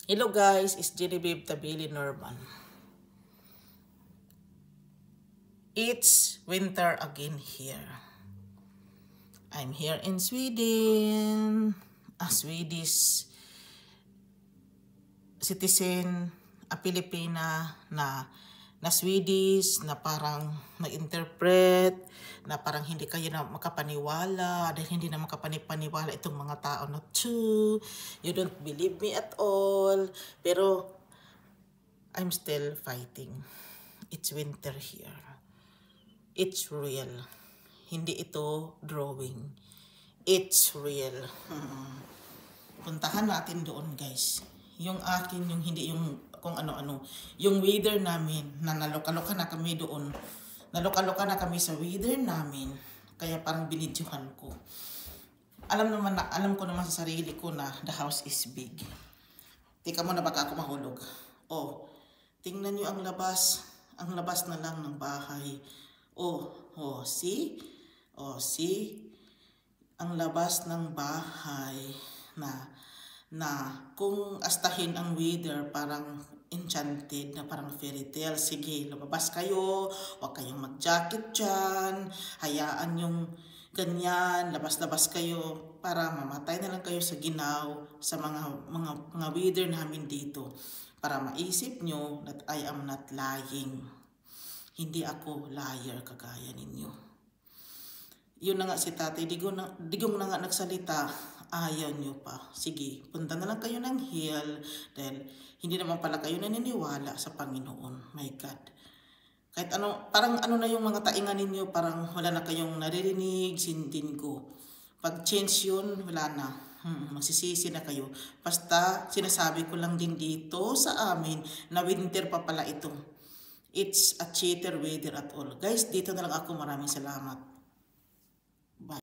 Hello guys, it's Genevieve Tabili Norman. It's winter again here. I'm here in Sweden, a Swedish citizen, a Pilipina na Swedish, na parang nag-interpret, na parang hindi kayo na makapaniwala, dahil hindi na makapaniwala itong mga tao na to. You don't believe me at all. Pero I'm still fighting. It's winter here. It's real. Hindi ito drawing. It's real. Puntahan natin doon, guys. Yung akin, yung hindi yung kung ano-ano. Yung weather namin, na naloka-loka na kami doon. Naloka-loka na kami sa weather namin. Kaya parang binidyohan ko. Alam ko naman sa sarili ko na the house is big. Tika mo na baka ako mahulog. Oh, tingnan nyo ang labas. Ang labas na lang ng bahay. See? See? Ang labas ng bahay na kung astahin ang weather, parang enchanted, na parang fairy tale. Sige, lumabas kayo, huwag kayong mag-jacket dyan, hayaan yung ganyan, labas-labas kayo para mamatay na lang kayo sa ginaw sa mga weather namin dito, para maisip nyo that I am not lying. Hindi ako liar kagaya ninyo. Yun na nga si tatay, digong na nga nagsalita, ayaw nyo pa. Sige, punta na lang kayo ng hill dahil hindi naman pala kayo naniniwala sa Panginoon. My God. Kahit ano, parang ano na yung mga taingan ninyo, parang wala na kayong naririnig, sindin ko. Pag change yun, wala na. Masisisi na kayo. Basta sinasabi ko lang din dito sa amin na winter pa pala ito. It's a cheater weather at all. Guys, dito na lang ako. Maraming salamat.